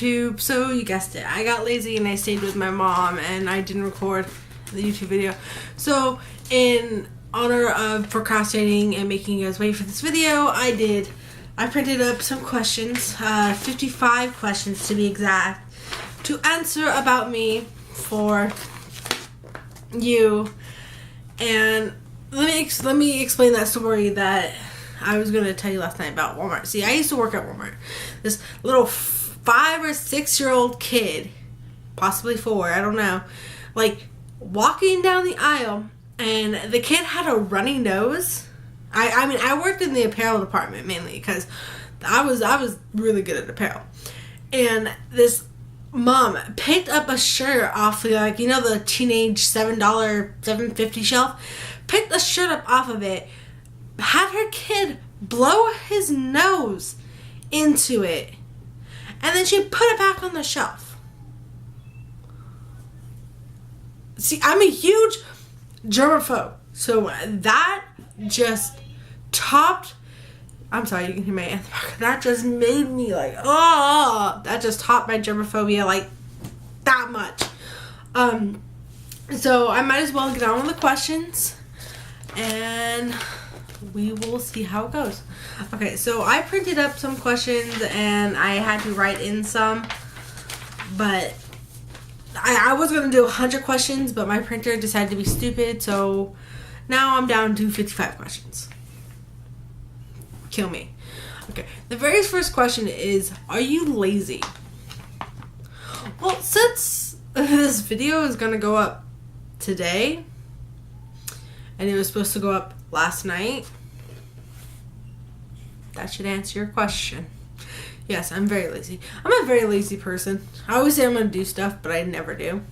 YouTube. So you guessed it, I got lazy and I stayed with my mom and I didn't record the YouTube video. So in honor of procrastinating and making you guys wait for this video, I printed up some questions, 55 questions to be exact, to answer about me for you. And let me explain that story that I was going to tell you last night about Walmart. See, I used to work at Walmart. This little 5 or 6 year old kid, possibly 4, I don't know, like walking down the aisle, and the kid had a runny nose. I mean, I worked in the apparel department mainly because I was really good at apparel. And this mom picked up a shirt off the, like, you know, the teenage $7, $7.50 shelf, picked a shirt up off of it, had her kid blow his nose into it, and then she put it back on the shelf. See, I'm a huge germaphobe, so that just topped, I'm sorry, you can hear my aunt in the back, that just made me like, oh, that just topped my germophobia like that much. So I might as well get on with the questions and we will see how it goes. Okay, so I printed up some questions and I had to write in some, but I was going to do 100 questions, but my printer decided to be stupid, so now I'm down to 55 questions. Kill me. Okay, the very first question is, are you lazy? Well, since this video is going to go up today, and it was supposed to go up last night, that should answer your question. Yes, I'm very lazy. I'm a very lazy person. I always say I'm going to do stuff, but I never do.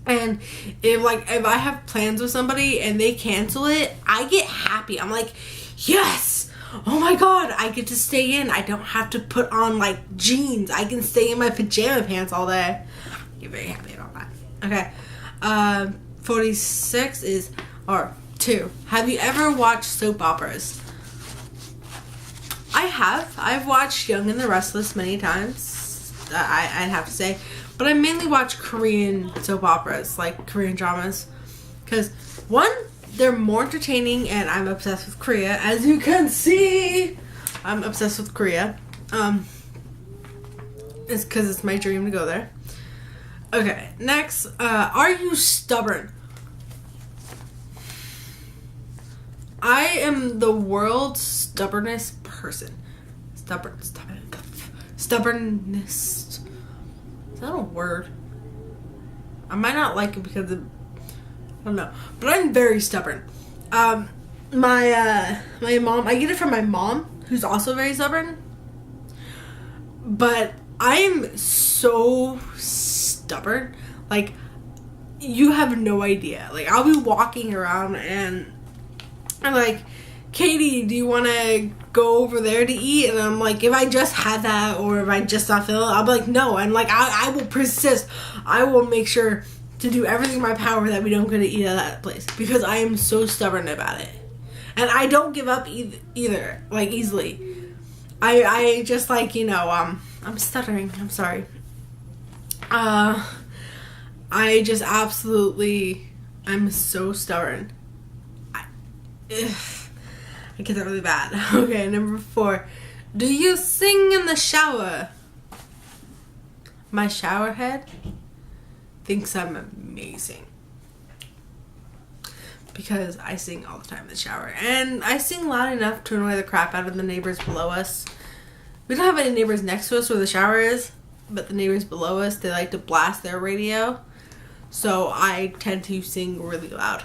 And if I have plans with somebody and they cancel it, I get happy. I'm like, yes! Oh my god, I get to stay in. I don't have to put on like jeans. I can stay in my pajama pants all day. I get very happy about that. Okay. 46 is, or 2. Have you ever watched soap operas? I have. I've watched Young and the Restless many times, I'd have to say. But I mainly watch Korean soap operas, like Korean dramas. Because, one, they're more entertaining, and I'm obsessed with Korea. As you can see, I'm obsessed with Korea. It's because it's my dream to go there. Okay, next, are you stubborn? I am the world's stubbornest person. Stubbornness. Is that a word? I might not like it because of, I don't know, but I'm very stubborn. My mom, I get it from my mom, who's also very stubborn. But I'm so stubborn, like, you have no idea. Like, I'll be walking around and I'm like, Katie, do you want to go over there to eat? And I'm like, if I just had that, or if I just not feel it, I'll be like, no. And like, I will persist. I will make sure to do everything in my power that we don't get to eat at that place, because I am so stubborn about it. And I don't give up either, like, easily. I just, like, you know, I'm stuttering. I'm sorry. I just absolutely, I'm so stubborn. I get that really bad. Okay, number 4. Do you sing in the shower? My shower head thinks I'm amazing, because I sing all the time in the shower. And I sing loud enough to annoy the crap out of the neighbors below us. We don't have any neighbors next to us where the shower is, but the neighbors below us, they like to blast their radio. So I tend to sing really loud,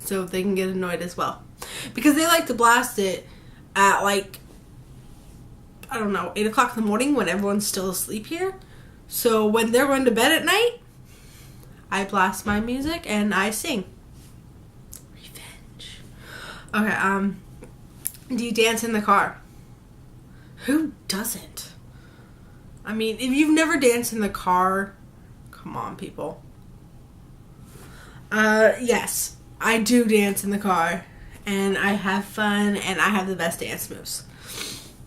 so they can get annoyed as well. Because they like to blast it at, like, I don't know, 8 o'clock in the morning when everyone's still asleep here. So when they're going to bed at night, I blast my music and I sing. Revenge. Okay, do you dance in the car? Who doesn't? I mean, if you've never danced in the car, come on, people. Yes, I do dance in the car. And I have fun, and I have the best dance moves.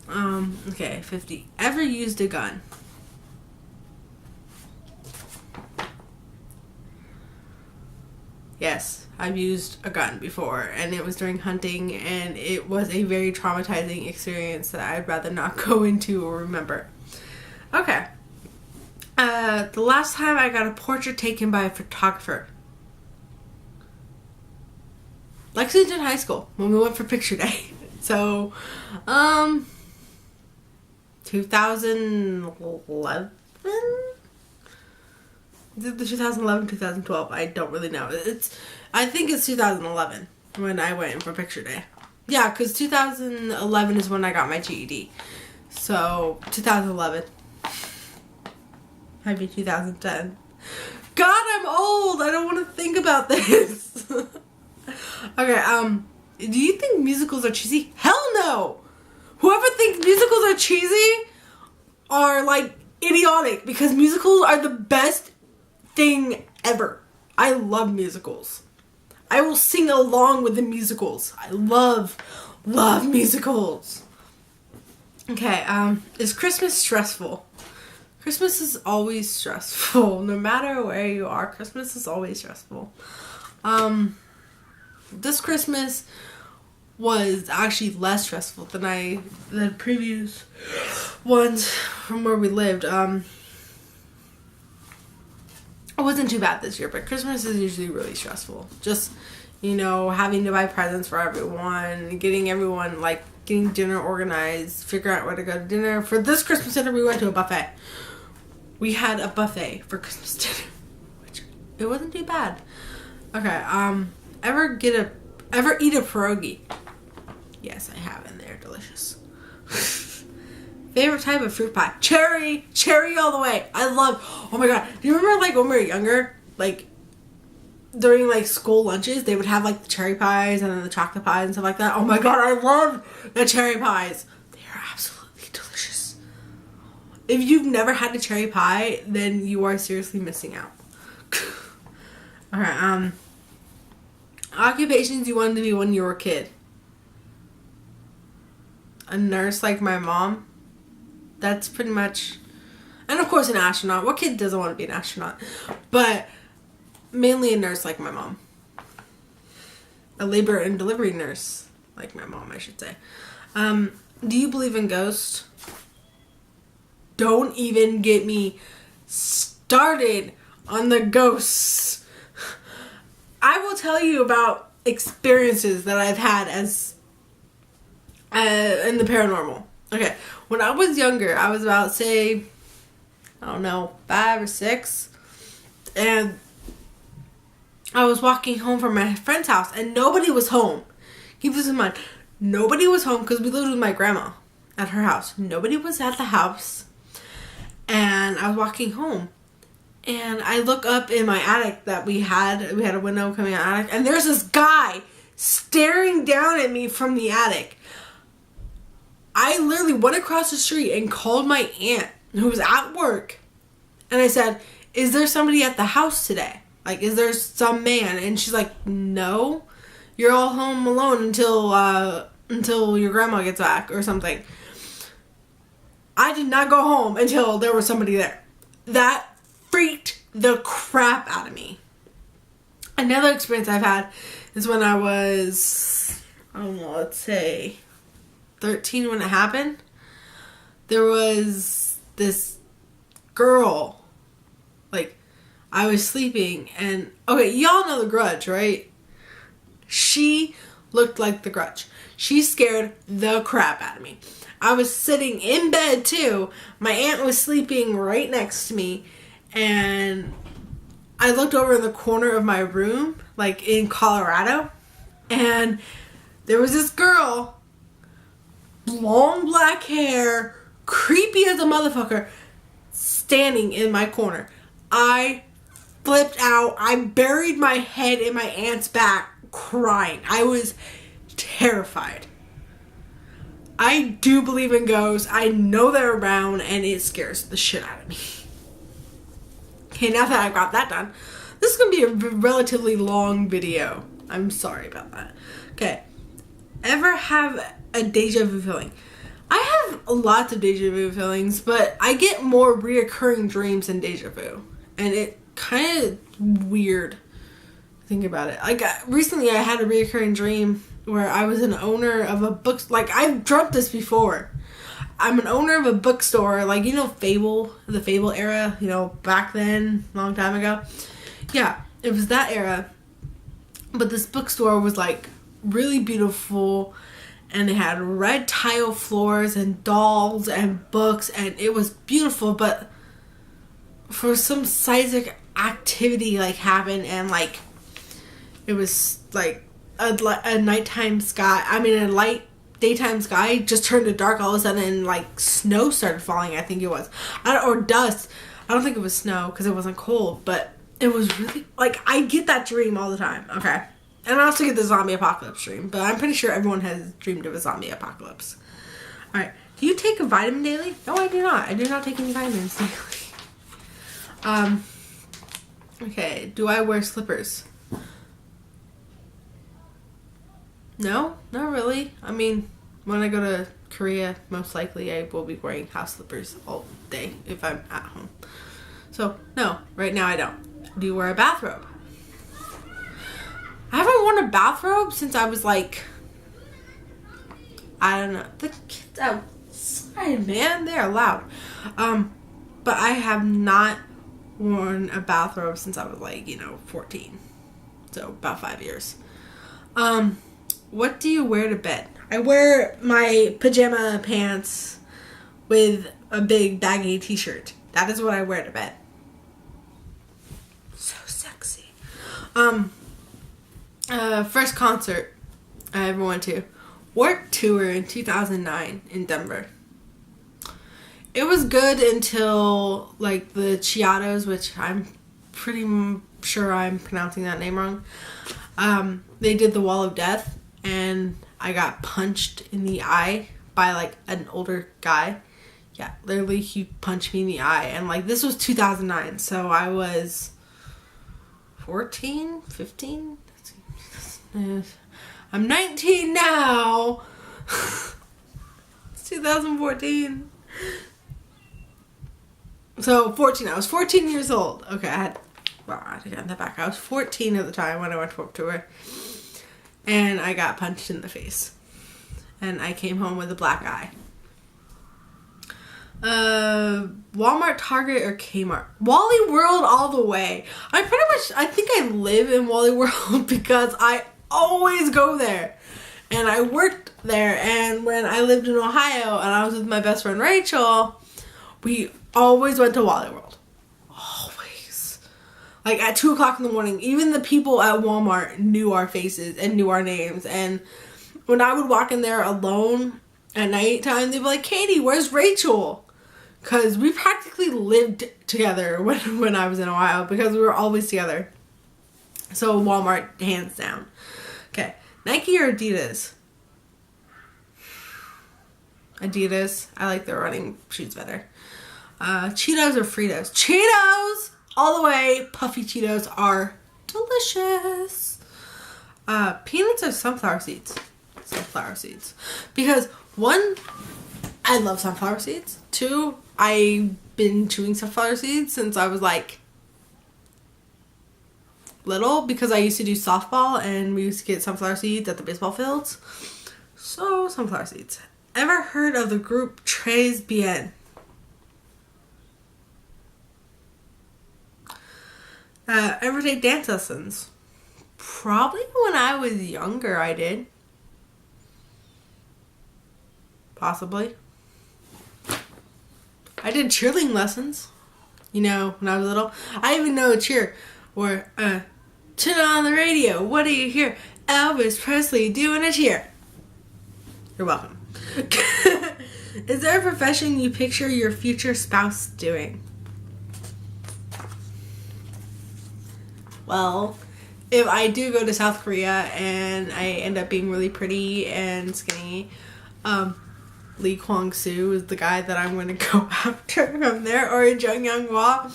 Okay, 50. Ever used a gun? Yes, I've used a gun before, and it was during hunting, and it was a very traumatizing experience that I'd rather not go into or remember. Okay. The last time I got a portrait taken by a photographer. Lexington High School, when we went for picture day. So, 2011? Is it the 2011, 2012? I don't really know. I think it's 2011 when I went in for picture day. Yeah, because 2011 is when I got my GED. So, 2011. Might be 2010. God, I'm old! I don't want to think about this. Okay, do you think musicals are cheesy? Hell no! Whoever thinks musicals are cheesy are, like, idiotic, because musicals are the best thing ever. I love musicals. I will sing along with the musicals. I love musicals. Okay, is Christmas stressful? Christmas is always stressful. No matter where you are, Christmas is always stressful. This Christmas was actually less stressful than previous ones from where we lived. It wasn't too bad this year, but Christmas is usually really stressful. Just, having to buy presents for everyone, getting dinner organized, figure out where to go to dinner. For this Christmas dinner, we went to a buffet. We had a buffet for Christmas dinner, which it wasn't too bad. Okay, ever eat a pierogi? Yes, I have, and they're delicious. Favorite type of fruit pie? Cherry all the way. Oh my god, do you remember when we were younger, during school lunches, they would have the cherry pies and then the chocolate pies and stuff like that? Oh my god, I love the cherry pies. They are absolutely delicious. If you've never had a cherry pie, then you are seriously missing out. Alright, occupations you wanted to be when you were a kid. A nurse like my mom. That's pretty much... And of course an astronaut. What kid doesn't want to be an astronaut? But mainly a nurse like my mom. A labor and delivery nurse like my mom, I should say. Do you believe in ghosts? Don't even get me started on the ghosts. I will tell you about experiences that I've had as in the paranormal. Okay, when I was younger, I was about, say, I don't know, 5 or 6, and I was walking home from my friend's house, and nobody was home. Keep this in mind. Nobody was home because we lived with my grandma at her house. Nobody was at the house, and I was walking home. And I look up in my attic that we had a window coming out of the attic, and there's this guy staring down at me from the attic. I literally went across the street and called my aunt, who was at work, and I said, is there somebody at the house today? Is there some man? And she's like, no, you're all home alone until your grandma gets back or something. I did not go home until there was somebody there. That freaked the crap out of me. Another experience I've had is when I was, I don't know, let's say 13 when it happened. There was this girl, I was sleeping, and okay, y'all know The Grudge, right? She looked like The Grudge. She scared the crap out of me. I was sitting in bed too. My aunt was sleeping right next to me, and I looked over in the corner of my room, in Colorado, and there was this girl, long black hair, creepy as a motherfucker, standing in my corner. I flipped out. I buried my head in my aunt's back, crying. I was terrified. I do believe in ghosts. I know they're around, and it scares the shit out of me. Okay, now that I've got that done, this is going to be a relatively long video. I'm sorry about that. Okay. Ever have a deja vu feeling? I have lots of deja vu feelings, but I get more reoccurring dreams than deja vu. And it kind of weird. Think about it. Like, recently I had a reoccurring dream where I was an owner of a book. Like, I've dreamt this before. I'm an owner of a bookstore. Like, you know, Fable, the Fable era, you know, back then, long time ago. Yeah, it was that era. But this bookstore was, like, really beautiful. And they had red tile floors and dolls and books. And it was beautiful. But for some seismic activity, like, happened. And, like, it was, like, a nighttime sky. I mean, a light daytime sky just turned to dark all of a sudden, and like snow started falling. I think it was, or dust. I don't think it was snow because it wasn't cold, but it was really like I get that dream all the time. Okay, and I also get the zombie apocalypse dream, but I'm pretty sure everyone has dreamed of a zombie apocalypse. All right, do you take a vitamin daily? No, I do not. I do not take any vitamins daily. Okay, do I wear slippers? No, not really. I mean, when I go to Korea, most likely I will be wearing house slippers all day if I'm at home. So, no, right now I don't. Do you wear a bathrobe? I haven't worn a bathrobe since I was like, I don't know. The kids outside, man, they're loud. But I have not worn a bathrobe since I was like, 14. So, about 5 years. What do you wear to bed? I wear my pajama pants with a big baggy t-shirt. That is what I wear to bed. So sexy. First concert I ever went to. Warped Tour in 2009 in Denver. It was good until, like, the Chiatos, which I'm pretty sure I'm pronouncing that name wrong. They did the Wall of Death. And I got punched in the eye by, like, an older guy. Yeah, literally, he punched me in the eye. And, like, this was 2009. So I was 14, 15? I'm 19 now. It's 2014. So, 14. I was 14 years old. Okay, I got that back. I was 14 at the time when I went to Warped Tour. And I got punched in the face. And I came home with a black eye. Walmart, Target, or Kmart? Wally World all the way. I think I live in Wally World because I always go there. And I worked there. And when I lived in Ohio and I was with my best friend Rachel, we always went to Wally World. Like, at 2 o'clock in the morning, even the people at Walmart knew our faces and knew our names. And when I would walk in there alone at nighttime, they'd be like, Katie, where's Rachel? Because we practically lived together when I was in Ohio because we were always together. So, Walmart, hands down. Okay, Nike or Adidas? Adidas. I like their running shoes better. Cheetos or Fritos? Cheetos! All the way. Puffy Cheetos are delicious. Peanuts or sunflower seeds? Sunflower seeds. Because, 1, I love sunflower seeds. 2, I've been chewing sunflower seeds since I was, like, little. Because I used to do softball and we used to get sunflower seeds at the baseball fields. So, sunflower seeds. Ever heard of the group Tres Bien? Ever take dance lessons? Probably when I was younger I did. Possibly. I did cheerleading lessons. When I was little. I even know a cheer where, turn on the radio. What do you hear? Elvis Presley doing a cheer. You're welcome. Is there a profession you picture your future spouse doing? Well, if I do go to South Korea and I end up being really pretty and skinny, Lee Kwang-soo is the guy that I'm going to go after from there, or Jung Young-hwa.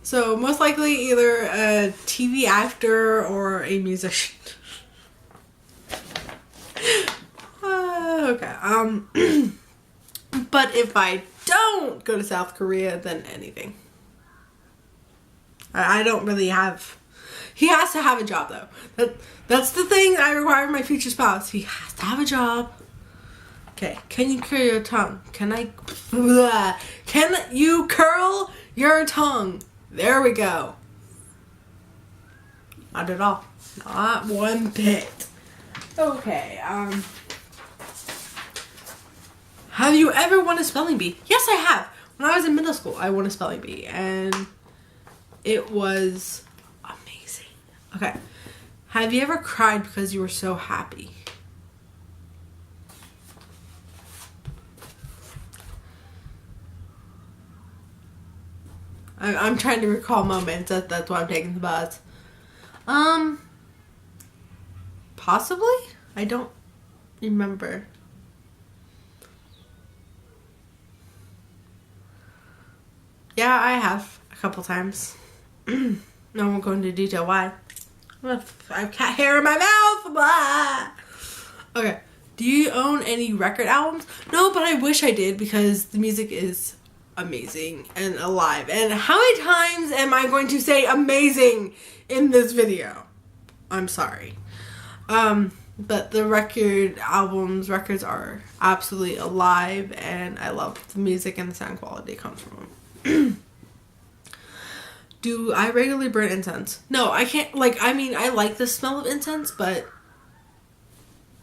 So most likely either a TV actor or a musician. Okay. But if I don't go to South Korea, then anything. I don't really have... He has to have a job, though. That's the thing I require of my future spouse. He has to have a job. Okay, can you curl your tongue? Can you curl your tongue? There we go. Not at all. Not one bit. Okay, have you ever won a spelling bee? Yes, I have. When I was in middle school, I won a spelling bee, and it was amazing. Okay, have you ever cried because you were so happy? I'm trying to recall moments. That's why I'm taking the buzz. Possibly? I don't remember. Yeah, I have a couple times. No, I won't go into detail why. I have cat hair in my mouth. Blah. Okay. Do you own any record albums? No, but I wish I did because the music is amazing and alive. And how many times am I going to say amazing in this video? I'm sorry. But the records are absolutely alive, and I love the music and the sound quality comes from them. Do I regularly burn incense? No, I can't. I like the smell of incense, but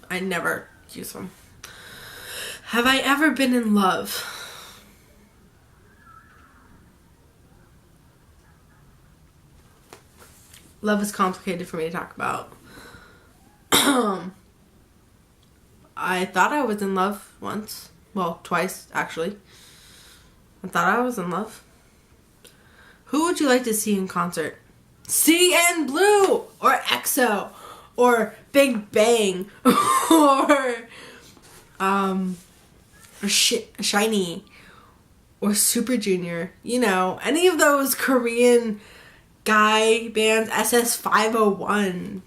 I never use them. Have I ever been in love? Love is complicated for me to talk about. I thought I was in love once. Well, twice, actually. I thought I was in love. Who would you like to see in concert? CN Blue! Or EXO! Or Big Bang! Or Shiny! Or Super Junior. You know, any of those Korean guy bands. SS501.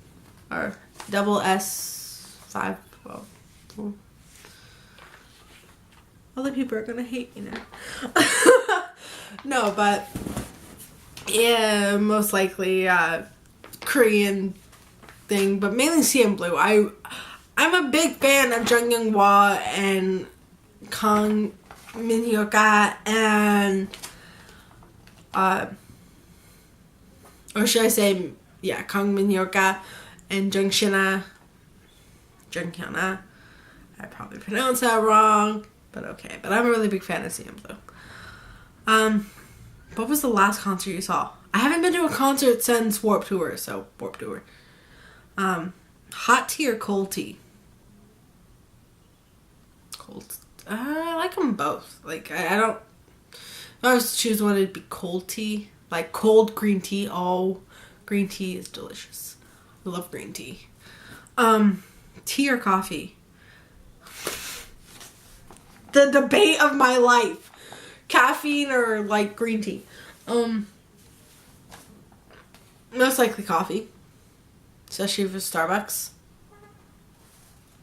Or double S5. Other people are gonna hate me now. No, but yeah, most likely Korean thing, but mainly CN Blue. I'm a big fan of Jung Young Hwa and Kang Min Hyoka and or should I say, yeah, Kang Min Hyoka and Jung Hyuna. I probably pronounced that wrong, but okay. But I'm a really big fan of CN Blue. What was the last concert you saw? I haven't been to a concert since Warped Tour, so Warped Tour. Hot tea or cold tea? Cold. I like them both. Like, I don't... If I was to choose one, it'd be cold tea. Like, cold green tea. Oh, green tea is delicious. I love green tea. Tea or coffee? The debate of my life. Caffeine or, like, green tea? Most likely coffee. Especially if it's Starbucks.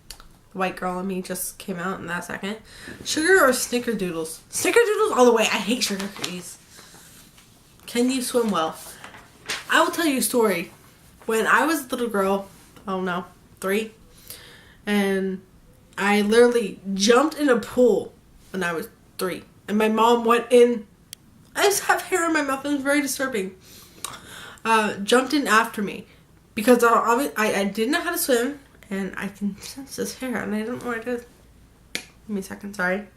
The white girl in me just came out in that second. Sugar or snickerdoodles? Snickerdoodles all the way. I hate sugar cookies. Can you swim well? I will tell you a story. When I was a little girl, I don't know, 3, and I literally jumped in a pool when I was 3. And my mom went in. I just have hair in my mouth. It was very disturbing. Jumped in after me. Because I didn't know how to swim. And I can sense this hair. And I don't know what it is. Give me a second. Sorry.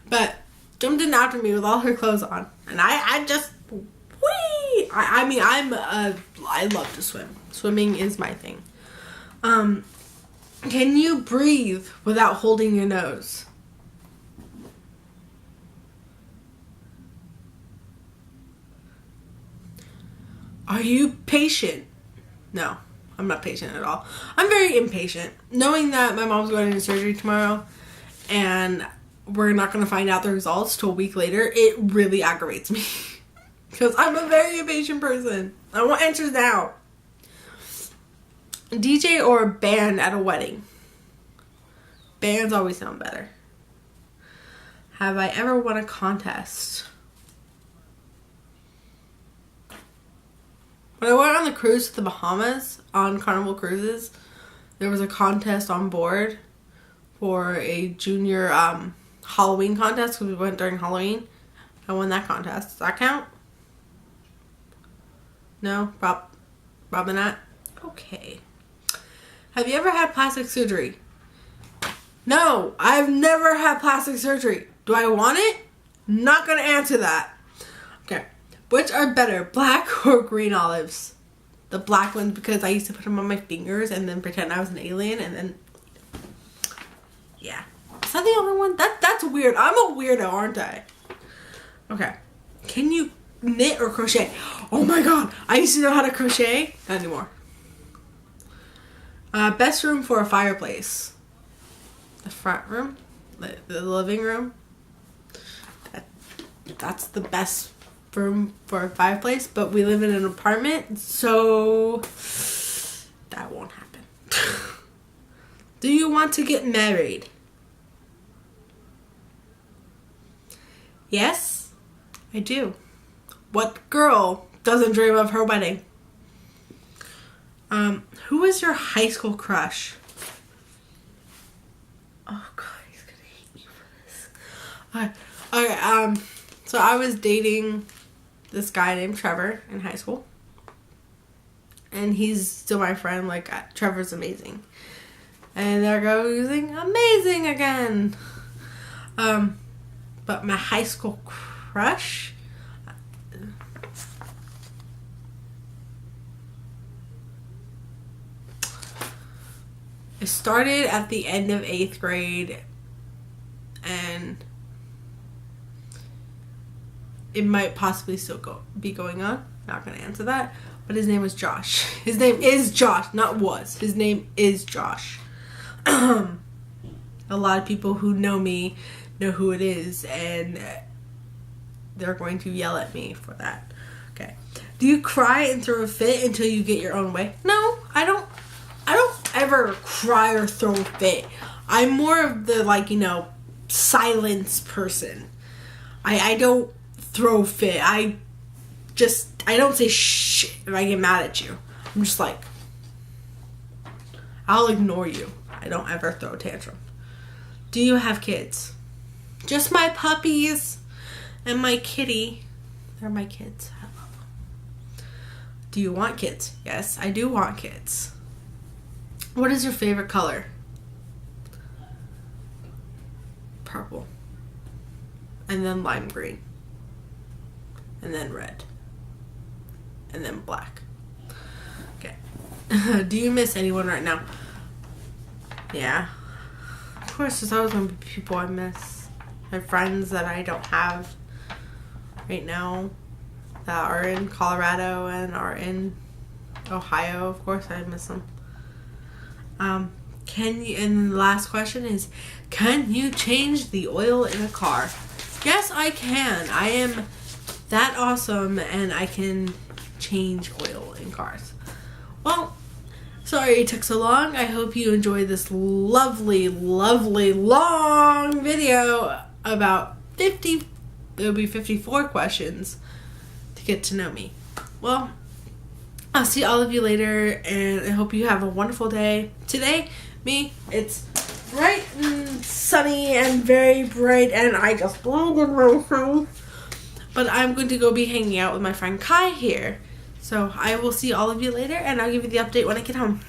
But jumped in after me with all her clothes on. And I just... Whee! I love to swim. Swimming is my thing. Can you breathe without holding your nose? Are you patient? No, I'm not patient at all. I'm very impatient. Knowing that my mom's going into surgery tomorrow and we're not going to find out the results till a week later, it really aggravates me. Because I'm a very impatient person. I want answers now. DJ or band at a wedding? Bands always sound better. Have I ever won a contest? When I went on the cruise to the Bahamas on Carnival Cruises, there was a contest on board for a junior Halloween contest because we went during Halloween. I won that contest. Does that count? No? Probably not? Okay. Have you ever had plastic surgery? No, I've never had plastic surgery. Do I want it? Not gonna answer that. Okay. Which are better, black or green olives? The black ones because I used to put them on my fingers and then pretend I was an alien and then... Yeah. Is that the only one? That's weird. I'm a weirdo, aren't I? Okay. Can you knit or crochet? Oh my god. I used to know how to crochet. Not anymore. Best room for a fireplace. The front room. The living room. That's the best room for a fireplace. But we live in an apartment. So that won't happen. Do you want to get married? Yes, I do. What girl doesn't dream of her wedding? Who is your high school crush? Oh god, he's gonna hate me for this. Okay, so I was dating this guy named Trevor in high school. And he's still my friend. Like, Trevor's amazing. And there goes using amazing again. But my high school crush... It started at the end of 8th grade, and it might possibly still be going on. Not going to answer that. But his name was Josh. His name is Josh, not was. His name is Josh. A lot of people who know me know who it is, and they're going to yell at me for that. Okay. Do you cry and throw a fit until you get your own way? No, I don't ever cry or throw a fit. I'm more of the, like, silence person. I don't throw a fit. I don't say shit if I get mad at you. I'm just like, I'll ignore you. I don't ever throw a tantrum. Do you have kids? Just my puppies and my kitty. They're my kids. I love them. Do you want kids? Yes, I do want kids. What is your favorite color? Purple. And then lime green. And then red. And then black. Okay. Do you miss anyone right now? Yeah. Of course, there's always going to be people I miss. I have friends that I don't have right now that are in Colorado and are in Ohio. Of course, I miss them. And the last question is, can you change the oil in a car? Yes, I can. I am that awesome, and I can change oil in cars. Well, sorry it took so long. I hope you enjoyed this lovely, lovely, long video about 54 questions to get to know me. Well, I'll see all of you later, and I hope you have a wonderful day. Today, it's bright and sunny and very bright, and I just blinded myself. But I'm going to go be hanging out with my friend Kai here. So I will see all of you later, and I'll give you the update when I get home.